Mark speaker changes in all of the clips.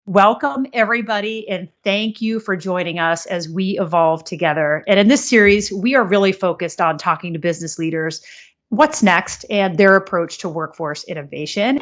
Speaker 1: Welcome, everybody, and thank you for joining us as we evolve together. And in this series, we are really focused on talking to business leaders, what's next, and their approach to workforce innovation.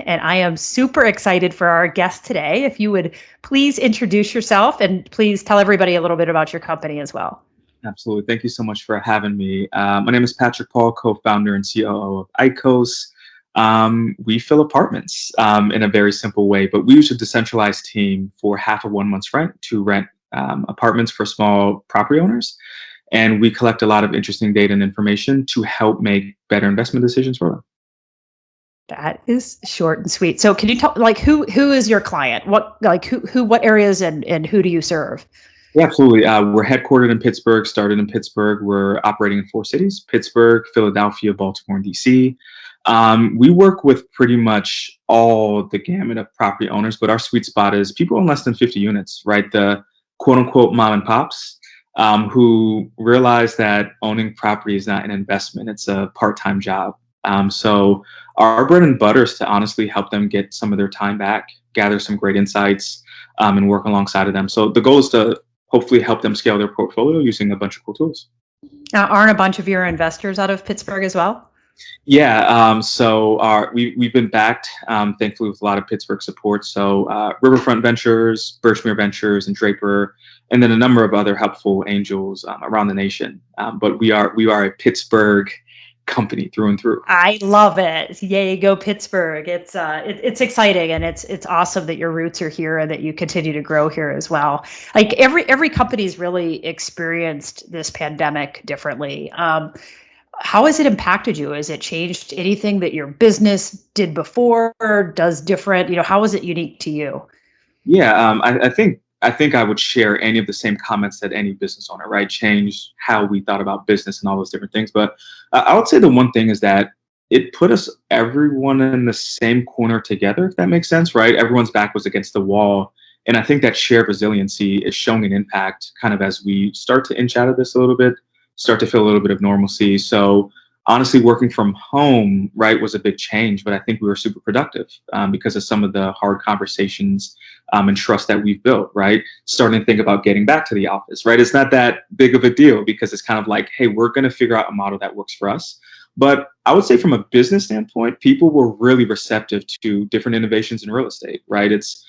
Speaker 1: And I am super excited for our guest today. If you would please introduce yourself and please tell everybody a little bit about your company as well.
Speaker 2: Absolutely. Thank you so much for having me. My name is Patrick Paul, co-founder and COO of Ikos. We fill apartments in a very simple way, but we use a decentralized team for half of 1 month's rent to rent apartments for small property owners. And we collect a lot of interesting data and information to help make better investment decisions for them.
Speaker 1: That is short and sweet. So can you tell like who is your client? What areas and who do you serve?
Speaker 2: Yeah, absolutely. We're headquartered in Pittsburgh, started in Pittsburgh. We're operating in four cities: Pittsburgh, Philadelphia, Baltimore, and DC. We work with pretty much all the gamut of property owners, but our sweet spot is people in less than 50 units, right? The quote unquote mom and pops who realize that owning property is not an investment, it's a part time job. So, our bread and butter is to honestly help them get some of their time back, gather some great insights, and work alongside of them. So, the goal is to hopefully help them scale their portfolio using a bunch of cool tools.
Speaker 1: Aren't a bunch of your investors out of Pittsburgh as well?
Speaker 2: Yeah, we've been backed, thankfully, with a lot of Pittsburgh support. So Riverfront Ventures, Birchmere Ventures, and Draper, and then a number of other helpful angels around the nation. But we are a Pittsburgh company through and through.
Speaker 1: I love it. Yay, go Pittsburgh. It's exciting and it's awesome that your roots are here and that you continue to grow here as well. Like every company's really experienced this pandemic differently. How has it impacted you? Has it changed anything that your business did before or does different? How is it unique to you?
Speaker 2: Yeah, I think I would share any of the same comments that any business owner, right? Change how we thought about business and all those different things. But I would say the one thing is that it put us everyone in the same corner together, if that makes sense, right? Everyone's back was against the wall. And I think that shared resiliency is showing an impact kind of as we start to inch out of this a little bit, start to feel a little bit of normalcy. So honestly, working from home, right, was a big change, but I think we were super productive because of some of the hard conversations and trust that we've built, right? Starting to think about getting back to the office, right? It's not that big of a deal because it's kind of like, hey, we're going to figure out a model that works for us. But I would say from a business standpoint, people were really receptive to different innovations in real estate, right? It's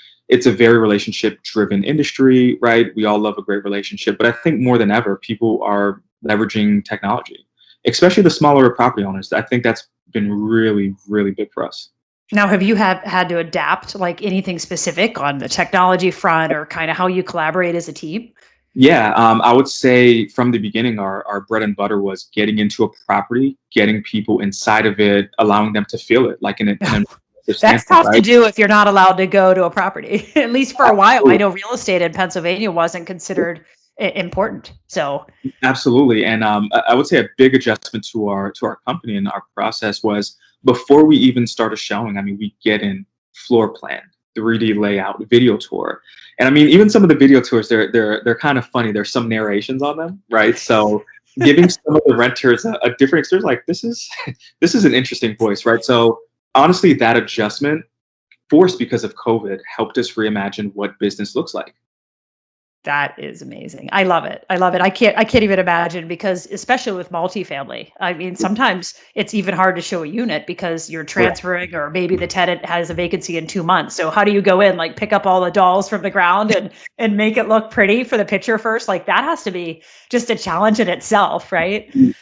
Speaker 2: a very relationship driven industry, right? We all love a great relationship, but I think more than ever, people are leveraging technology, especially the smaller property owners. I think that's been really, really big for us.
Speaker 1: Now, have you had to adapt like anything specific on the technology front or kind of how you collaborate as a team?
Speaker 2: Yeah, I would say from the beginning, our bread and butter was getting into a property, getting people inside of it, allowing them to feel it, like in an immersive
Speaker 1: That's
Speaker 2: standpoint,
Speaker 1: tough to
Speaker 2: right?
Speaker 1: do if you're not allowed to go to a property, at least for a while. I
Speaker 2: Absolutely.
Speaker 1: know real estate in Pennsylvania wasn't considered important. So,
Speaker 2: Absolutely, and I would say a big adjustment to our company and our process was before we even started showing. I mean, we get in floor plan, 3D layout, video tour, and I mean, even some of the video tours, they're kind of funny. There's some narrations on them, right? So giving some of the renters a different experience, like this is this is an interesting voice, right? So honestly, that adjustment, forced because of COVID, helped us reimagine what business looks like.
Speaker 1: that is amazing. I love it. I love it. I can't even imagine because especially with multifamily. I mean, sometimes it's even hard to show a unit because you're transferring or maybe the tenant has a vacancy in 2 months. So how do you go in, like pick up all the dolls from the ground and make it look pretty for the picture first? Like that has to be just a challenge in itself, right?
Speaker 2: We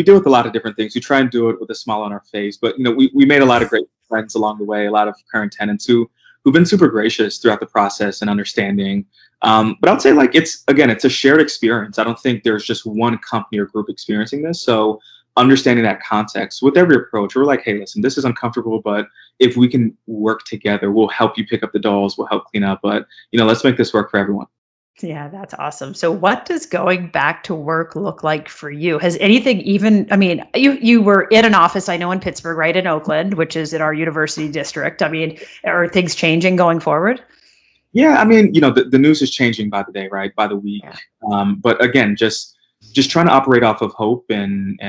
Speaker 2: deal with a lot of different things. We try and do it with a smile on our face, but we made a lot of great friends along the way. A lot of current tenants who've been super gracious throughout the process and understanding. But I would say like it's a shared experience. I don't think there's just one company or group experiencing this. So understanding that context with every approach, we're like, hey, listen, this is uncomfortable, but if we can work together, we'll help you pick up the dolls, we'll help clean up, but let's make this work for everyone.
Speaker 1: Yeah, that's awesome. So what does going back to work look like for you? Has anything even, I mean, you were in an office, I know in Pittsburgh, right in Oakland, which is in our university district. I mean, are things changing going forward?
Speaker 2: Yeah, I mean, the news is changing by the day, right? By the week.
Speaker 1: Yeah.
Speaker 2: But again, just just trying to operate off of hope and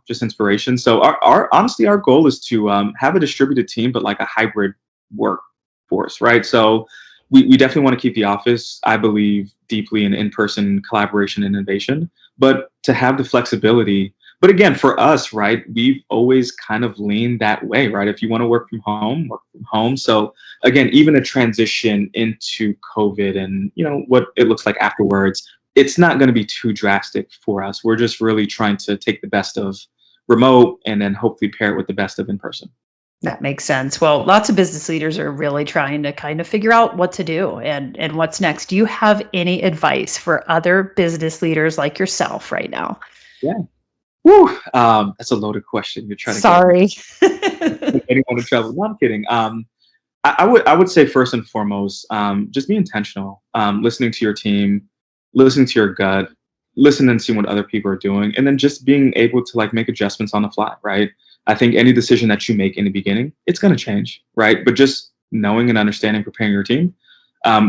Speaker 2: just inspiration. So our honestly our goal is to have a distributed team, but like a hybrid workforce, right? So we definitely want to keep the office. I believe deeply in in-person collaboration and innovation, but to have the flexibility. But again, for us, right, we've always kind of leaned that way, right? If you want to work from home, work from home. So again, even a transition into COVID and what it looks like afterwards, it's not going to be too drastic for us. We're just really trying to take the best of remote and then hopefully pair it with the best of in person.
Speaker 1: That makes sense. Well, lots of business leaders are really trying to kind of figure out what to do and what's next. Do you have any advice for other business leaders like yourself right now?
Speaker 2: Yeah. Woo. That's a loaded question. You're trying to get
Speaker 1: Sorry.
Speaker 2: anyone in trouble. No, I'm kidding. I would say first and foremost, just be intentional. Listening to your team, listening to your gut, listen and see what other people are doing, and then just being able to like make adjustments on the fly. Right. I think any decision that you make in the beginning, it's going to change. Right. But just knowing and understanding, preparing your team.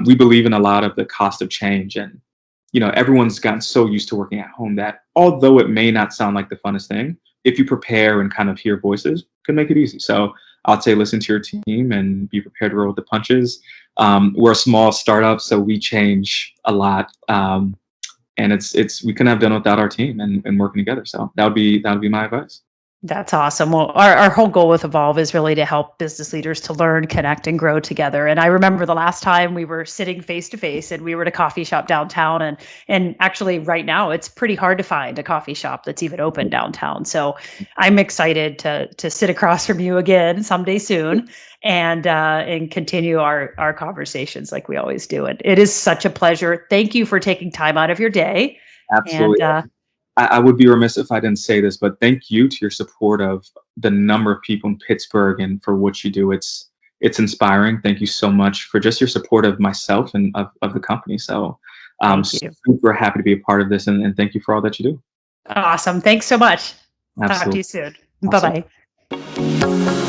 Speaker 2: We believe in a lot of the cost of change, and everyone's gotten so used to working at home that although it may not sound like the funnest thing, if you prepare and kind of hear voices, can make it easy. So I'd say listen to your team and be prepared to roll with the punches. We're a small startup, so we change a lot, and it's we couldn't have done without our team and working together. So that would be my advice.
Speaker 1: That's awesome. Well, our whole goal with Evolve is really to help business leaders to learn, connect, and grow together. And I remember the last time we were sitting face to face and we were at a coffee shop downtown. And actually right now it's pretty hard to find a coffee shop that's even open downtown. So I'm excited to sit across from you again someday soon and continue our conversations like we always do. And it is such a pleasure. Thank you for taking time out of your day. And
Speaker 2: Absolutely. I would be remiss if I didn't say this, but thank you to your support of the number of people in Pittsburgh and for what you do. It's inspiring. Thank you so much for just your support of myself and of the company. So I'm
Speaker 1: thank you.
Speaker 2: super happy to be a part of this, and thank you for all that you do.
Speaker 1: Awesome. Thanks so much. Talk to
Speaker 2: Absolutely.
Speaker 1: you soon. Bye
Speaker 2: Awesome.
Speaker 1: bye.